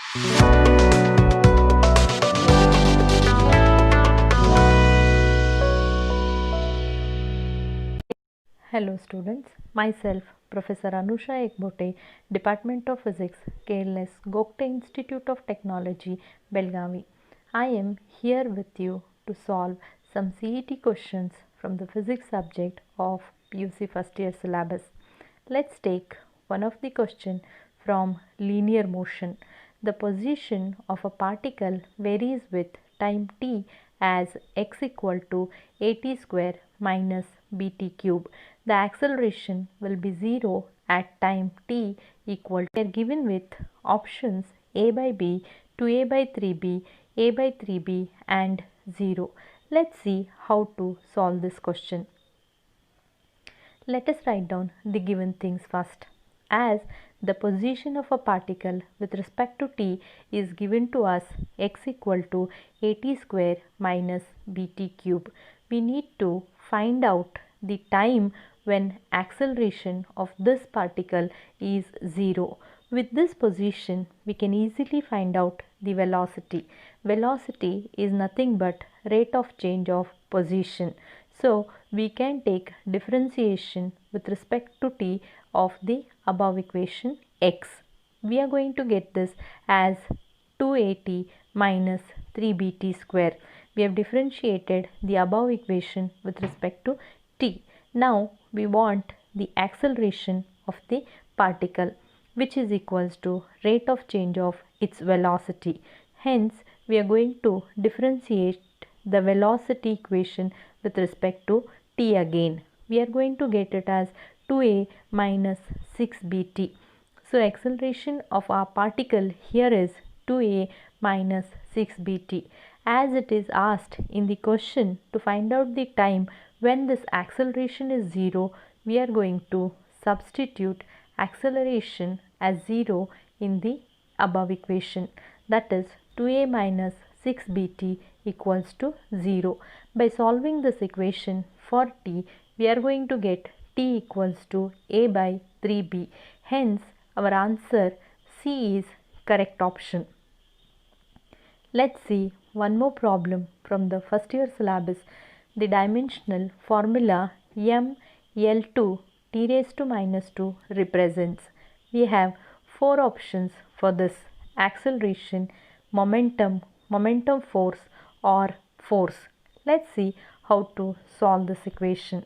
Hello students, myself Professor Anusha Ekbote, Department of Physics, KLS, Gokte Institute of Technology, Belgavi. I am here with you to solve some CET questions from the physics subject of PUC first year syllabus. Let's take one of the question from linear motion. The position of a particle varies with time t as x equal to at square minus bt cube. The acceleration will be 0 at time t equal to. We are given with options a by b, 2a by 3b, a by 3b and 0. Let's see how to solve this question. Let us write down the given things first. As the position of a particle with respect to t is given to us x equal to at square minus bt cube, we need to find out the time when acceleration of this particle is 0. With this position, we can easily find out the velocity. Velocity is nothing but rate of change of position. So, we can take differentiation with respect to t of the above equation x. We are going to get this as 2at minus 3bt square. We have differentiated the above equation with respect to t. Now, we want the acceleration of the particle, which is equals to rate of change of its velocity. Hence, we are going to differentiate the velocity equation with respect to t again. We are going to get it as 2a minus 6bt. So, acceleration of our particle here is 2a minus 6bt. As it is asked in the question to find out the time when this acceleration is 0, we are going to substitute acceleration as 0 in the above equation, that is 2a minus 6bt equals to 0. By solving this equation for t, we are going to get t equals to a by 3b. Hence, our answer C is correct option. Let's see one more problem from the first year syllabus. The dimensional formula mL2 t raised to minus 2 represents. We have 4 options for this: acceleration, momentum, momentum force or force. Let's see how to solve this equation.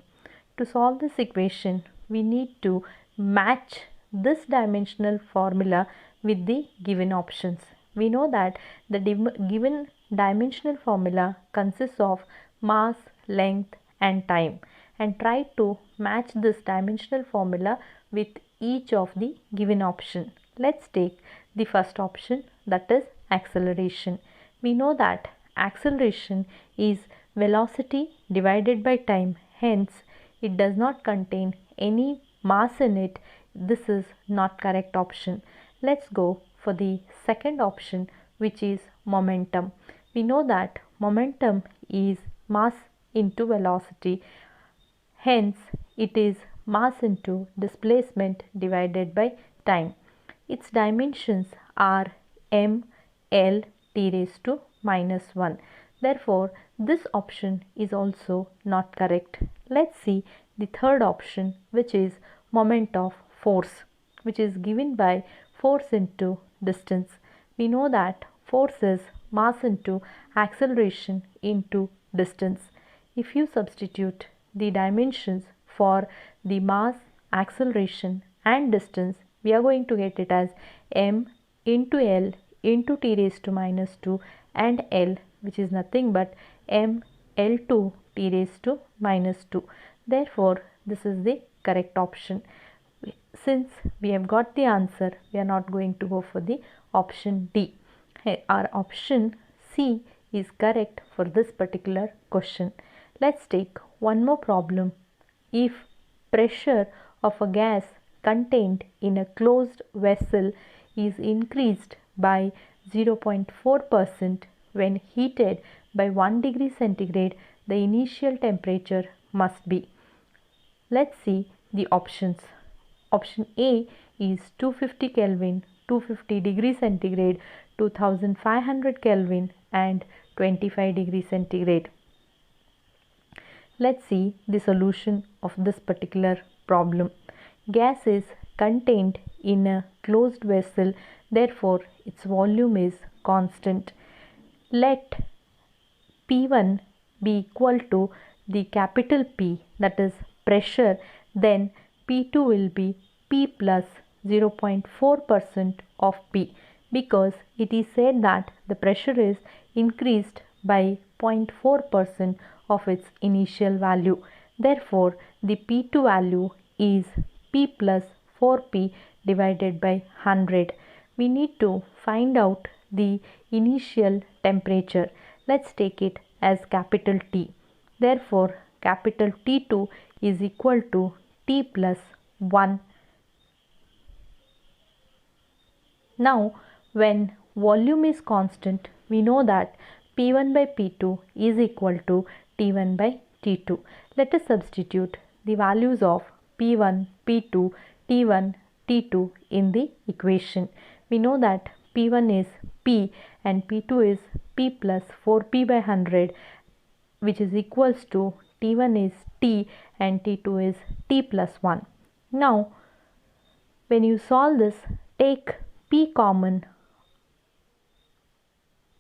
To solve this equation, we need to match this dimensional formula with the given options. We know that the given dimensional formula consists of mass, length and time, and try to match this dimensional formula with each of the given option. Let's take the first option, that is acceleration. We know that acceleration is velocity divided by time, hence it does not contain any mass in it. This is not correct option. Let's go for the second option, which is momentum. We know that momentum is mass into velocity, hence it is mass into displacement divided by time. Its dimensions are m, l, t raised to minus 1. Therefore, this option is also not correct. Let's see the third option, which is moment of force, which is given by force into distance. We know that force is mass into acceleration into distance. If you substitute the dimensions for the mass, acceleration and distance, we are going to get it as m into l into t raised to minus 2 and l, which is nothing but m l2 t raised to minus 2. Therefore, this is the correct option. Since we have got the answer, we are not going to go for the option D. Our option C is correct for this particular question. Let's take one more problem. If pressure of a gas contained in a closed vessel is increased by 0.4% when heated by 1 degree centigrade, the initial temperature must be. Let's see the options. Option A is 250 Kelvin, 250 degrees centigrade, 2500 Kelvin and 25 degrees centigrade. Let's see the solution of this particular problem. Gas is contained in a closed vessel, therefore its volume is constant. Let P1 be equal to the capital P, that is pressure, then P2 will be P plus 0.4% of P, because it is said that the pressure is increased by 0.4% of its initial value. Therefore, the P2 value is P plus 4P divided by 100. We need to find out the initial temperature. Let's take it as capital T. Therefore, capital T2 is equal to T plus 1. Now, when volume is constant, we know that P1 by P2 is equal to T1 by T2. Let us substitute the values of P1, P2, T1, T2 in the equation. We know that P1 is P and P2 is P plus 4P by 100, which is equals to T1 is T and T2 is T plus 1. Now, when you solve this, take P common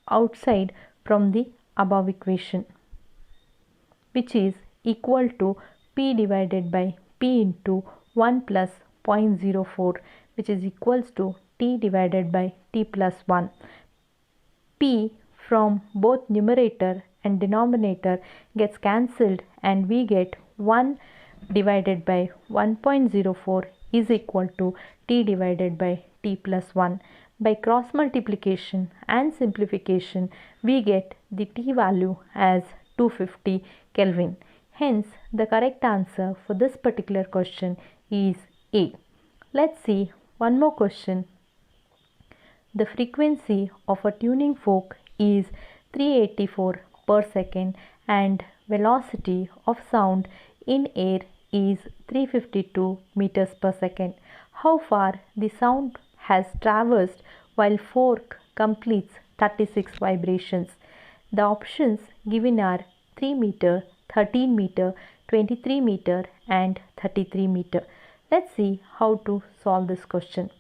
outside from the above equation, which is equal to P divided by P into 1 plus 0.04, which is equals to T divided by T plus 1. P from both numerator and denominator gets cancelled and we get 1 divided by 1.04 is equal to T divided by T plus 1. By cross multiplication and simplification, we get the T value as 250 Kelvin. Hence, the correct answer for this particular question is A. Let's see one more question. The frequency of a tuning fork is 384 per second and velocity of sound in air is 352 meters per second. How far the sound has traversed while fork completes 36 vibrations? The options given are 3 meter, 13 meter, 23 meter and 33 meter. Let's see how to solve this question.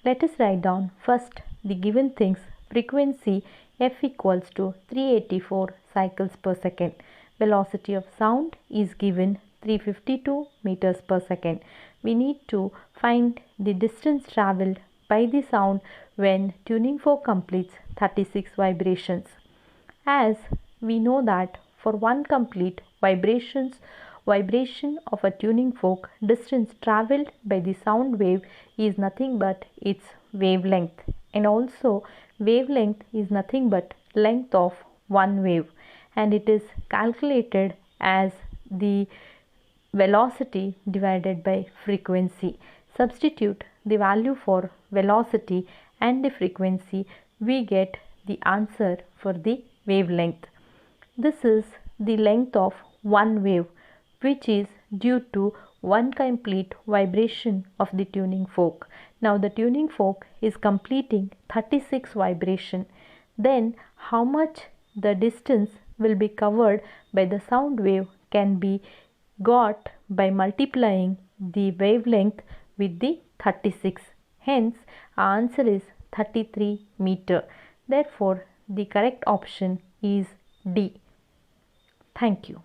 Let us write down first the given things. Frequency F equals to 384 cycles per second. Velocity of sound is given 352 meters per second. We need to find the distance travelled by the sound when tuning fork completes 36 vibrations. As we know that for one complete vibration of a tuning fork, distance travelled by the sound wave is nothing but its wavelength, and also wavelength is nothing but length of one wave, and it is calculated as the velocity divided by frequency. Substitute the value for velocity and the frequency, we get the answer for the wavelength. This is the length of one wave, which is due to one complete vibration of the tuning fork. Now the tuning fork is completing 36 vibration. Then how much the distance will be covered by the sound wave can be got by multiplying the wavelength with the 36. Hence our answer is 33 meter. Therefore the correct option is D. Thank you.